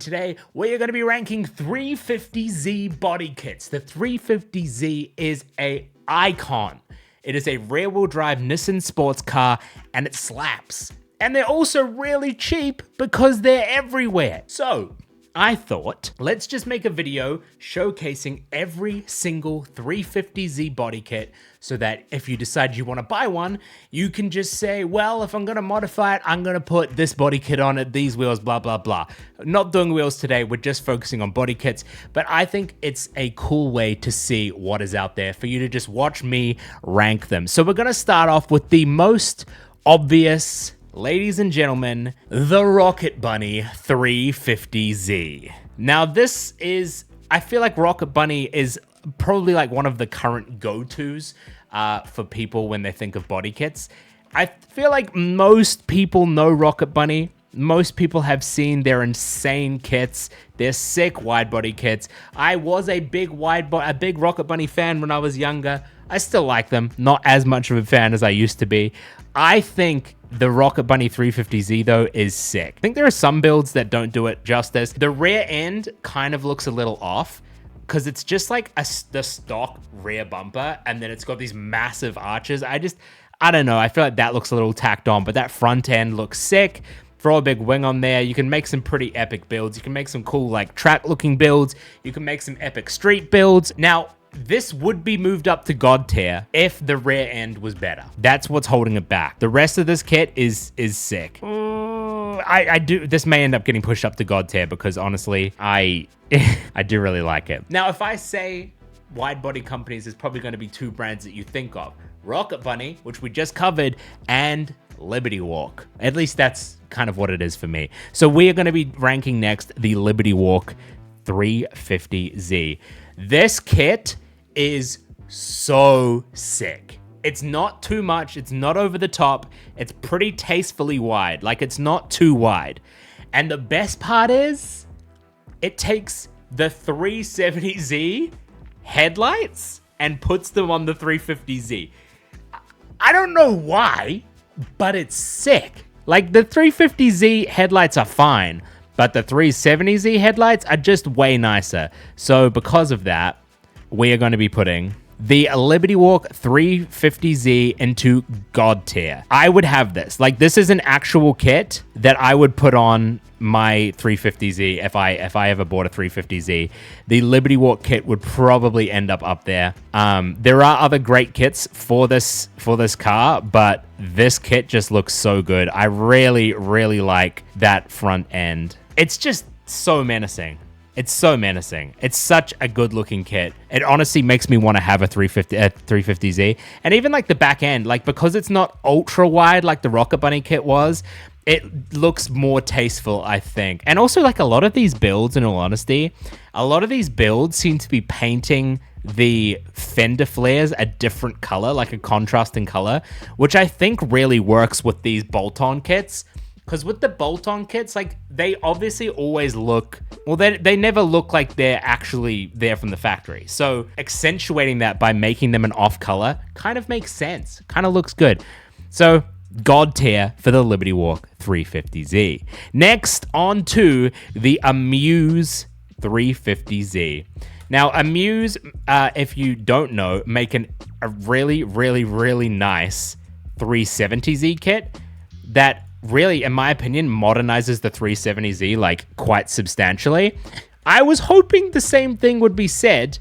Today, we are going to be ranking 350Z body kits. The 350Z is an icon. It is a rear-wheel drive Nissan sports car, and it slaps. And they're also really cheap because they're everywhere. So, I thought, let's just make a video showcasing every single 350Z body kit so that if you decide you want to buy one, you can just say, well, if I'm going to modify it, I'm going to put this body kit on it, these wheels, blah, blah, blah. Not doing wheels today, we're just focusing on body kits, but I think it's a cool way to see what is out there for you to just watch me rank them. So we're going to start off with the most obvious, ladies and gentlemen, the Rocket Bunny 350Z. Now this is, I feel like Rocket Bunny is probably like one of the current go-tos for people when they think of body kits. I feel like most people know Rocket Bunny. Most people have seen their insane kits, their sick wide body kits. I was a big Rocket Bunny fan when I was younger. I still like them, not as much of a fan as I used to be. I think the Rocket Bunny 350Z though is sick. I think there are some builds that don't do it justice. The rear end kind of looks a little off because it's just like the stock rear bumper and then it's got these massive arches. I don't know. I feel like that looks a little tacked on, but that front end looks sick. Throw a big wing on there. You can make some pretty epic builds. You can make some cool like track looking builds. You can make some epic street builds. Now, this would be moved up to God tier if the rear end was better. That's what's holding it back. The rest of this kit is sick. This may end up getting pushed up to God tier because honestly, I do really like it. Now, if I say wide body companies, there's probably going to be two brands that you think of. Rocket Bunny, which we just covered, and Liberty Walk. At least that's kind of what it is for me. So we are going to be ranking next the Liberty Walk 350Z. This kit is so sick. It's not too much. It's not over the top. It's pretty tastefully wide. Like, it's not too wide. And the best part is, it takes the 370Z headlights and puts them on the 350Z. I don't know why, but it's sick. Like, the 350Z headlights are fine, but the 370Z headlights are just way nicer. So because of that, we are going to be putting the Liberty Walk 350Z into God tier. I would have this. Like, this is an actual kit that I would put on my 350Z if I ever bought a 350Z. The Liberty Walk kit would probably end up there. There are other great kits for this car, but this kit just looks so good. I really, really like that front end. It's just so menacing. It's so menacing. It's such a good looking kit. It honestly makes me want to have a 350Z. And even like the back end, like because it's not ultra wide like the Rocket Bunny kit was, it looks more tasteful, I think. And also like a lot of these builds, in all honesty, a lot of these builds seem to be painting the fender flares a different color, like a contrasting color, which I think really works with these bolt-on kits. Because with the bolt-on kits, like, they obviously always look, well, they never look like they're actually there from the factory. So accentuating that by making them an off color kind of makes sense. Kind of looks good. So God tier for the Liberty Walk 350Z. Next, on to the Amuse 350Z. Now, Amuse, if you don't know, make a really, really, really nice 370Z kit that really, in my opinion, modernizes the 370Z like quite substantially. I was hoping the same thing would be said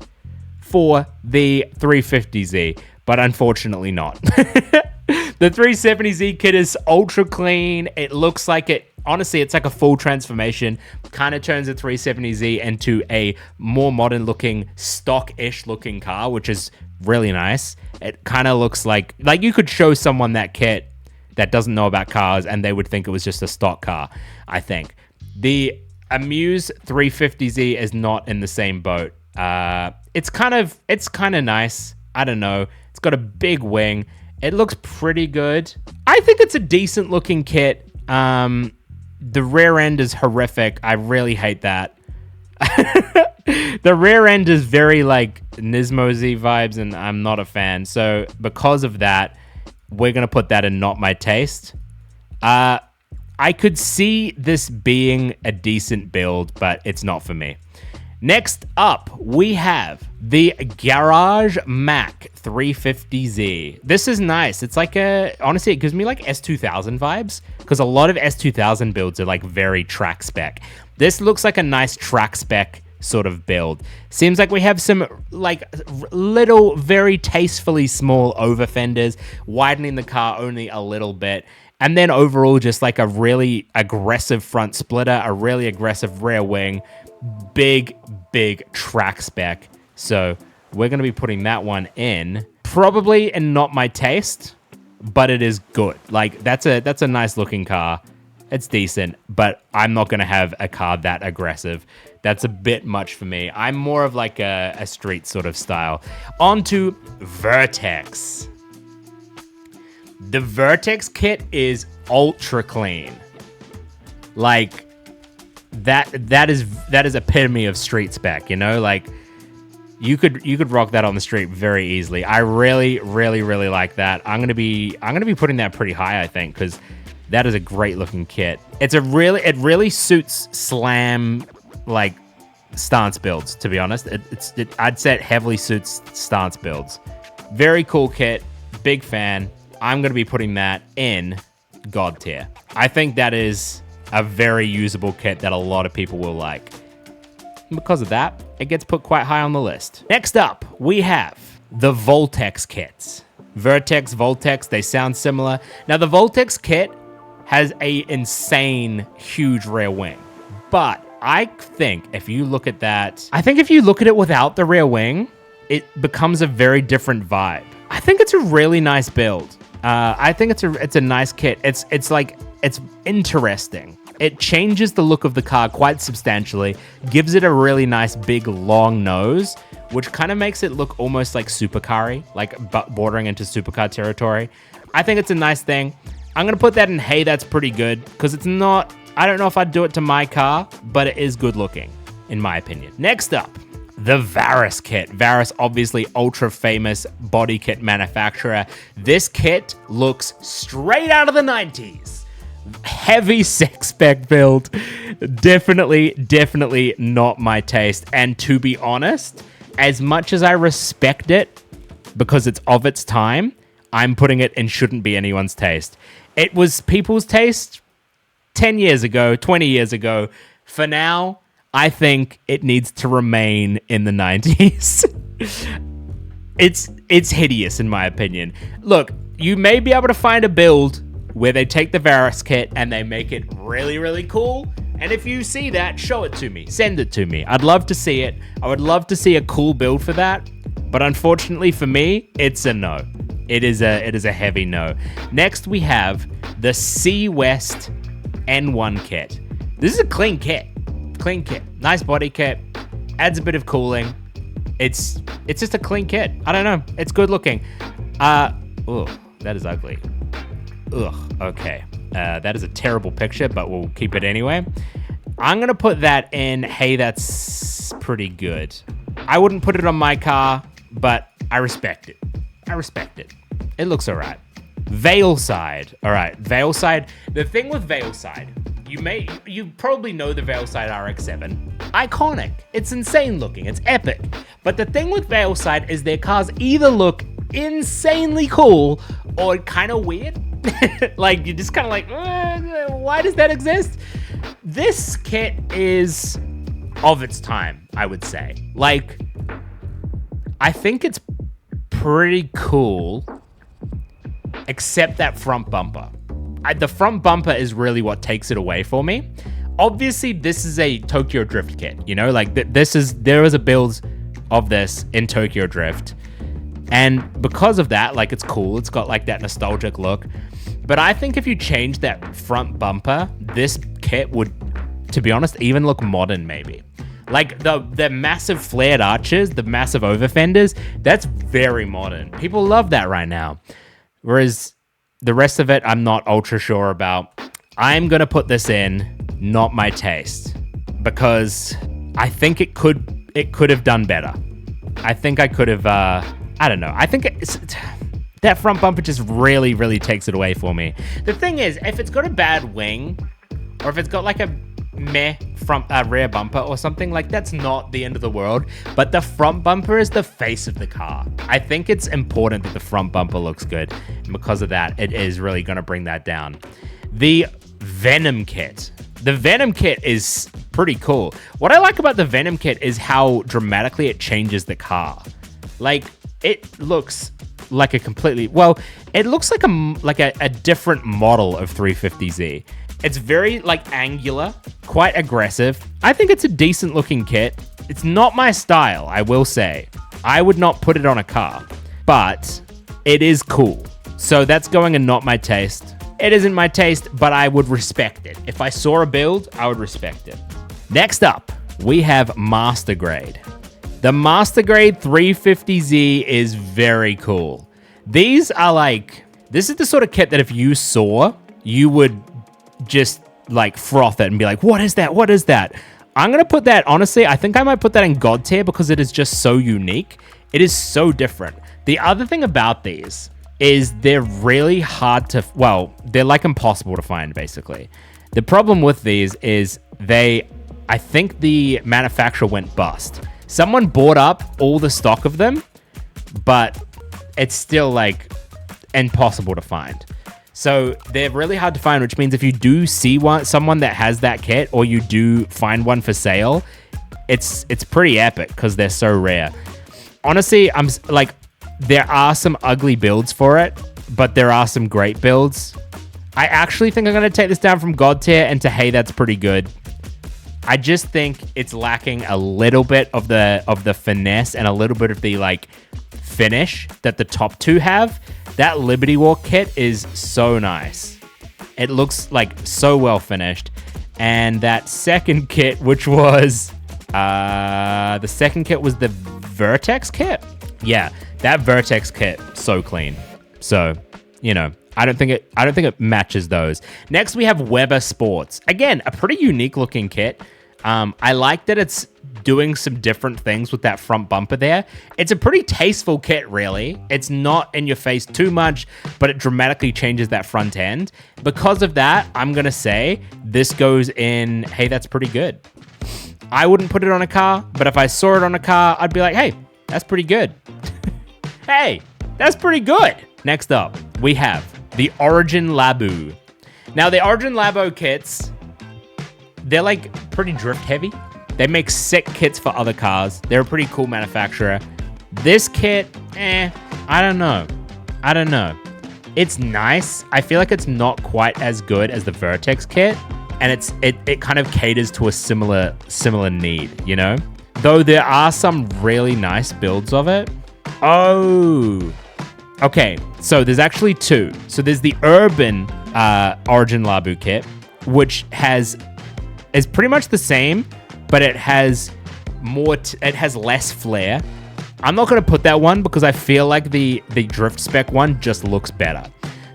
for the 350Z, but unfortunately not. The 370Z kit is ultra clean. It looks like it, honestly, it's like a full transformation. Kind of turns the 370Z into a more modern looking, stock-ish looking car, which is really nice. It kind of looks like you could show someone that kit that doesn't know about cars and they would think it was just a stock car, I think. The Amuse 350Z is not in the same boat. It's kind of nice. I don't know. It's got a big wing. It looks pretty good. I think it's a decent looking kit. The rear end is horrific. I really hate that. The rear end is very like Nismo-Z vibes and I'm not a fan. So because of that, we're going to put that in not my taste. I could see this being a decent build, but it's not for me. Next up, we have the Garage Mac 350Z. This is nice. It's like honestly, it gives me like S2000 vibes, because a lot of S2000 builds are like very track spec. This looks like a nice track spec sort of build. Seems like we have some like little, very tastefully small over fenders, widening the car only a little bit. And then overall, just like a really aggressive front splitter, a really aggressive rear wing, big track spec. So we're going to be putting that one in. Probably and not my taste, but it is good. Like that's a nice looking car. It's decent, but I'm not going to have a car that aggressive. That's a bit much for me. I'm more of like a street sort of style. On to Vertex. The Vertex kit is ultra clean. Like that is epitome of street spec, you know? Like you could rock that on the street very easily. I really like that. I'm gonna be putting that pretty high, I think, because that is a great looking kit. It really suits slam like stance builds, to be honest. I'd say it heavily suits stance builds. Very cool kit, big fan. I'm going to be putting that in God tier. I think that is a very usable kit that a lot of people will like. And because of that, it gets put quite high on the list. Next up, we have the Voltex kits. Vertex, Voltex, they sound similar. Now, the Voltex kit has a insane, huge rear wing. But I think if you look at it without the rear wing, it becomes a very different vibe. I think it's a really nice build. I think it's a nice kit. It's interesting. It changes the look of the car quite substantially, gives it a really nice big long nose, which kind of makes it look almost like supercar-y, like bordering into supercar territory. I think it's a nice thing. I'm gonna put that in hey, that's pretty good, because it's not, I don't know if I'd do it to my car, but it is good looking, in my opinion. Next up, the Varus kit. Varus, obviously ultra famous body kit manufacturer. This kit looks straight out of the 90s. Heavy sex spec build. Definitely not my taste. And to be honest, as much as I respect it because it's of its time, I'm putting it in shouldn't be anyone's taste. It was people's taste 10 years ago, 20 years ago. For now, I think it needs to remain in the 90s. It's hideous in my opinion. Look, you may be able to find a build where they take the Varus kit and they make it really cool. And if you see that, show it to me. Send it to me. I'd love to see it. I would love to see a cool build for that. But unfortunately for me, it's a no. It is a heavy no. Next we have the C West N1 kit. This is a clean kit. Clean kit. Nice body kit. Adds a bit of cooling. It's just a clean kit. I don't know. It's good looking. Oh, that is ugly. Ugh, okay. That is a terrible picture, but we'll keep it anyway. I'm going to put that in, hey, that's pretty good. I wouldn't put it on my car, but I respect it. It looks all right. Veilside. All right, Veilside. The thing with Veilside, you probably know the Veilside RX-7. Iconic. It's insane looking. It's epic. But the thing with Veilside is their cars either look insanely cool or kind of weird. Like, you're just kind of like, why does that exist? This kit is of its time, I would say. Like, I think it's pretty cool, except that front bumper. The front bumper is really what takes it away for me. Obviously, this is a Tokyo Drift kit, you know? Like, there is a build of this in Tokyo Drift. And because of that, like, it's cool. It's got, like, that nostalgic look. But I think if you change that front bumper, this kit would, to be honest, even look modern, maybe. Like, the massive flared arches, the massive over fenders, that's very modern. People love that right now. Whereas the rest of it, I'm not ultra sure about. I'm going to put this in, not my taste, because I think it could have done better. I think I could have, I don't know. I think That front bumper just really, really takes it away for me. The thing is, if it's got a bad wing, or if it's got like a meh front rear bumper or something, like that's not the end of the world. But the front bumper is the face of the car. I think it's important that the front bumper looks good. And because of that, it is really going to bring that down. The Venom kit. The Venom kit is pretty cool. What I like about the Venom kit is how dramatically it changes the car. Like, it looks like a completely, well, it looks like a different model of 350Z. It's very like angular, quite aggressive. I think it's a decent looking kit. It's not my style, I will say. I would not put it on a car, but it is cool. So that's going in not my taste. It isn't my taste, but I would respect it. If I saw a build, I would respect it. Next up, we have Master Grade. The Master Grade 350Z is very cool. These are like, this is the sort of kit that if you saw, you would just like froth it and be like, what is that? What is that? I'm going to put that, honestly, I think I might put that in God tier because it is just so unique. It is so different. The other thing about these is they're really hard to, well, they're like impossible to find basically. The problem with these is I think the manufacturer went bust. Someone bought up all the stock of them, but it's still like impossible to find. So they're really hard to find, which means if you do see someone that has that kit, or you do find one for sale, it's pretty epic because they're so rare. Honestly, I'm like, there are some ugly builds for it, but there are some great builds. I actually think I'm going to take this down from God tier and to hey, that's pretty good. I just think it's lacking a little bit of the finesse and a little bit of the like finish that the top two have. That Liberty Walk kit is so nice. It looks like so well finished. And that second kit, which was the second kit was the Vertex kit. Yeah, that Vertex kit, so clean. So, you know, I don't think it matches those. Next, we have Weber Sports. Again, a pretty unique looking kit. I like that it's doing some different things with that front bumper there. It's a pretty tasteful kit, really. It's not in your face too much, but it dramatically changes that front end. Because of that, I'm going to say this goes in, hey, that's pretty good. I wouldn't put it on a car, but if I saw it on a car, I'd be like, hey, that's pretty good. Hey, that's pretty good. Next up, we have the Origin Labo. Now, the Origin Labo kits, they're like pretty drift heavy. They make sick kits for other cars. They're a pretty cool manufacturer. This kit, I don't know. It's nice. I feel like it's not quite as good as the Vertex kit, and it kind of caters to a similar need, you know? Though there are some really nice builds of it. Oh, okay. So there's actually two. So there's the Urban Origin Labo kit, which is pretty much the same, but it has it has less flair. I'm not going to put that one because I feel like the drift spec one just looks better.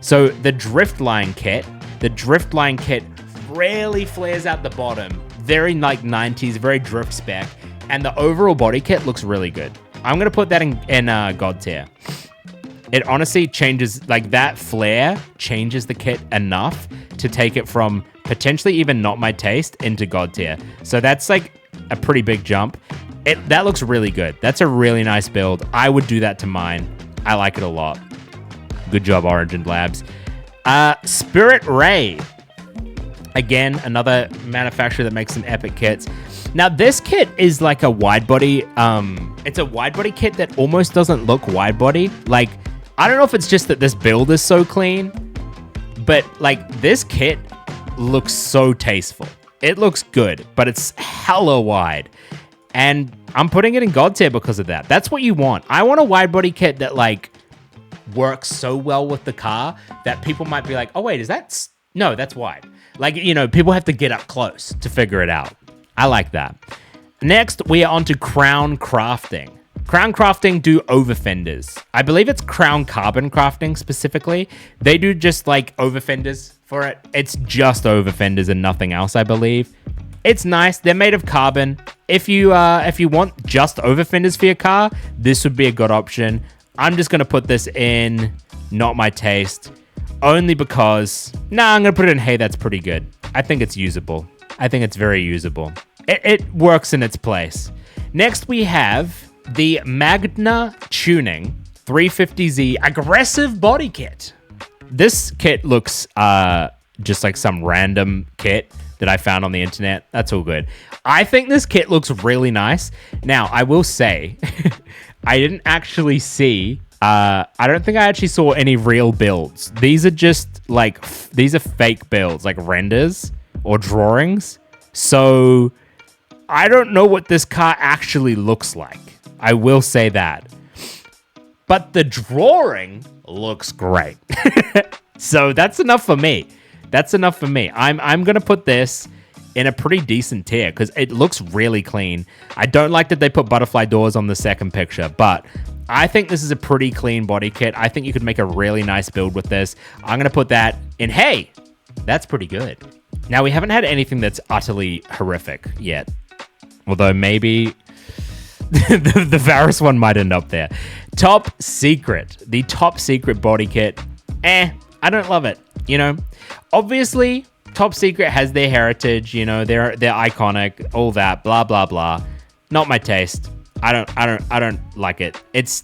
So the Driftline kit really flares out the bottom. Very like 90s, very drift spec. And the overall body kit looks really good. I'm going to put that in God tier. It honestly changes, like that flare changes the kit enough to take it from potentially even not my taste into God tier. So that's like a pretty big jump. That looks really good. That's a really nice build. I would do that to mine. I like it a lot. Good job, Origin Labs. Spirit Ray. Again, another manufacturer that makes some epic kits. Now, this kit is like a wide body. It's a wide body kit that almost doesn't look wide body. Like, I don't know if it's just that this build is so clean, but like this kit looks so tasteful. It looks good, but it's hella wide. And I'm putting it in God tier because of that. That's what you want. I want a wide body kit that like works so well with the car that people might be like, oh wait, no, that's wide. Like, you know, people have to get up close to figure it out. I like that. Next, we are on to Crown Crafting. Crown Crafting do over fenders. I believe it's Crown Carbon Crafting specifically. They do just like over fenders for it. It's just over fenders and nothing else, I believe. It's nice. They're made of carbon. If you want just over fenders for your car, this would be a good option. I'm just going to put this in not my taste, only because, I'm going to put it in, hey, that's pretty good. I think it's usable. I think it's very usable. It works in its place. Next, we have the Magna Tuning 350Z Aggressive Body Kit. This kit looks just like some random kit that I found on the internet. That's all good. I think this kit looks really nice. Now, I will say, I didn't actually see, I don't think I actually saw any real builds. These are just like, these are fake builds, like renders or drawings. So I don't know what this car actually looks like. I will say that. But the drawing looks great. So that's enough for me. That's enough for me. I'm going to put this in a pretty decent tier because it looks really clean. I don't like that they put butterfly doors on the second picture, but I think this is a pretty clean body kit. I think you could make a really nice build with this. I'm going to put that in, hey, that's pretty good. Now, we haven't had anything that's utterly horrific yet. Although maybe the Varus one might end up there. Top Secret. The Top Secret body kit. I don't love it. You know, obviously, Top Secret has their heritage. You know, they're iconic. All that. Blah blah blah. Not my taste. I don't like it. It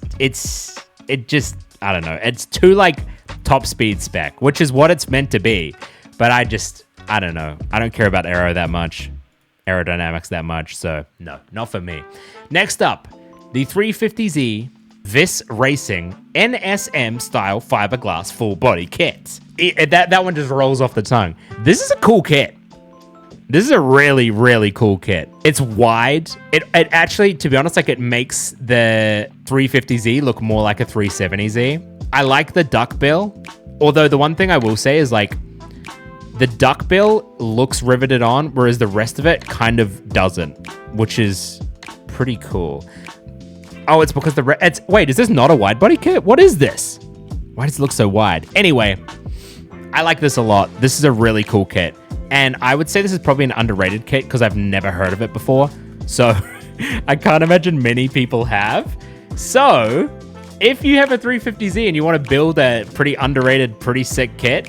just, I don't know. It's too like top speed spec, which is what it's meant to be. But I don't know. I don't care about aerodynamics that much. So no, not for me. Next up, the 350Z Vis Racing NSM style fiberglass full body kit. That one just rolls off the tongue. This is a cool kit. This is a really, really cool kit. It's wide. It actually, to be honest, like it makes the 350Z look more like a 370Z. I like the duckbill. Although the one thing I will say is like the duckbill looks riveted on, whereas the rest of it kind of doesn't, which is pretty cool. Oh, it's because wait, is this not a wide body kit? What is this? Why does it look so wide? Anyway, I like this a lot. This is a really cool kit. And I would say this is probably an underrated kit because I've never heard of it before. So I can't imagine many people have. So if you have a 350Z and you want to build a pretty underrated, pretty sick kit,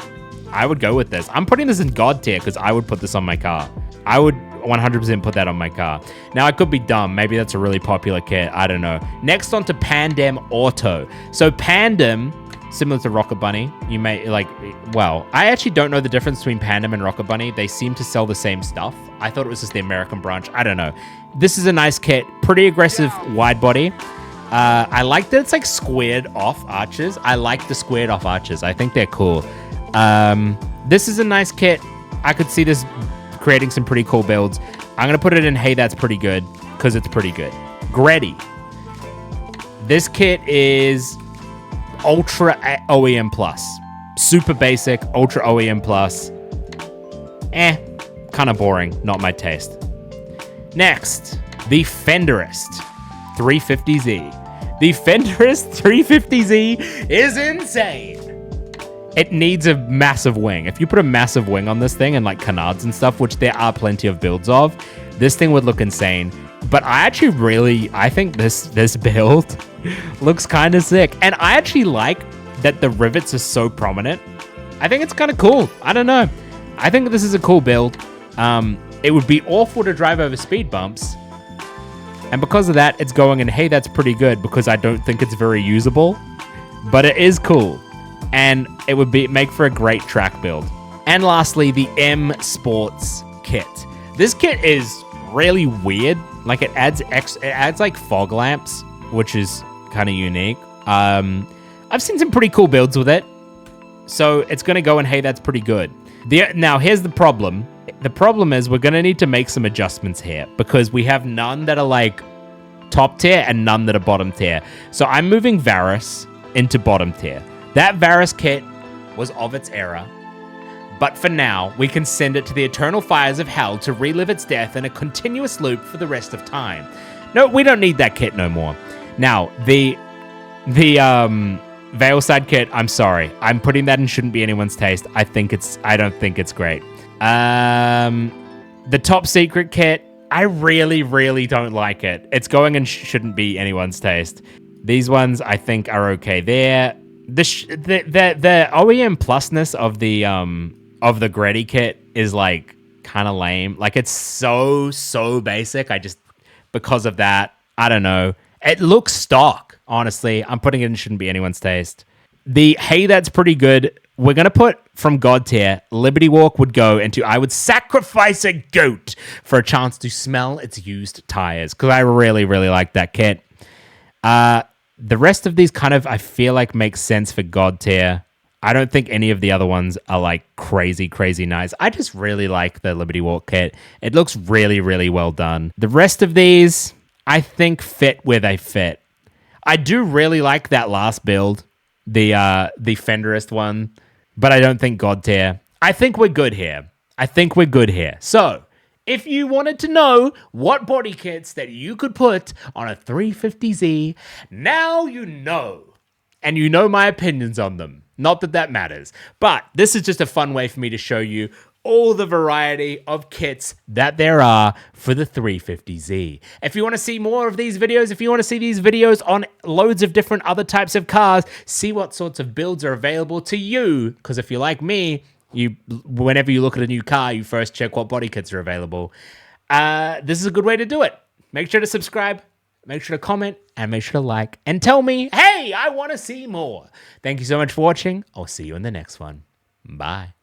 I would go with this. I'm putting this in God tier because I would put this on my car. I would 100% put that on my car. Now, I could be dumb. Maybe that's a really popular kit. I don't know. Next on to Pandem Auto. So Pandem, similar to Rocket Bunny, you may like, well, I actually don't know the difference between Pandem and Rocket Bunny. They seem to sell the same stuff. I thought it was just the American branch. I don't know. This is a nice kit. Pretty aggressive wide body. I like that it's like squared off arches. I like the squared off arches. I think they're cool. This is a nice kit. I could see this creating some pretty cool builds. I'm going to put it in, hey, that's pretty good, because it's pretty good. Greddy. This kit is Ultra OEM Plus. Super basic, Ultra OEM Plus. Kind of boring. Not my taste. Next, the Fenderist 350Z. The Fenderist 350Z is insane. It needs a massive wing. If you put a massive wing on this thing and like canards and stuff, which there are plenty of builds of, this thing would look insane. But I think this build looks kind of sick. And I actually like that the rivets are so prominent. I think it's kind of cool. I don't know. I think this is a cool build. It would be awful to drive over speed bumps. And because of that, it's going in, hey, that's pretty good, because I don't think it's very usable. But it is cool. And it would make for a great track build. And lastly, the M Sports kit. This kit is really weird. Like it adds like fog lamps, which is kind of unique. I've seen some pretty cool builds with it. So it's going to go in, hey, that's pretty good. Now, here's the problem. The problem is we're going to need to make some adjustments here because we have none that are like top tier and none that are bottom tier. So I'm moving Varus into bottom tier. That Varus kit was of its era, but for now, we can send it to the eternal fires of hell to relive its death in a continuous loop for the rest of time. No, we don't need that kit no more. Now, the Veilside kit, I'm sorry. I'm putting that in shouldn't be anyone's taste. I don't think it's great. The Top Secret kit, I really, really don't like it. It's going and shouldn't be anyone's taste. These ones I think are okay. The OEM plusness of the Bodykit is like kind of lame. Like it's so basic. Because of that, I don't know. It looks stock, honestly. I'm putting it in shouldn't be anyone's taste. The hey, that's pretty good. We're gonna put from God tier. Liberty Walk would go into I would sacrifice a goat for a chance to smell its used tires because I really like that kit. The rest of these kind of I feel like makes sense for God tier. I don't think any of the other ones are like crazy nice. I just really like the Liberty Walk kit. It looks really well done. The rest of these I think fit where they fit. I do really like that last build, the Fenderist one, but I don't think God tier. I think we're good here. So, if you wanted to know what body kits that you could put on a 350Z, now you know. And you know my opinions on them. Not that that matters. But this is just a fun way for me to show you all the variety of kits that there are for the 350Z. If you want to see more of these videos, if you want to see these videos on loads of different other types of cars, see what sorts of builds are available to you. Because if you're like me, whenever you look at a new car, you first check what body kits are available. This is a good way to do it. Make sure to subscribe, make sure to comment, and make sure to like, and tell me, hey, I want to see more. Thank you so much for watching. I'll see you in the next one. Bye.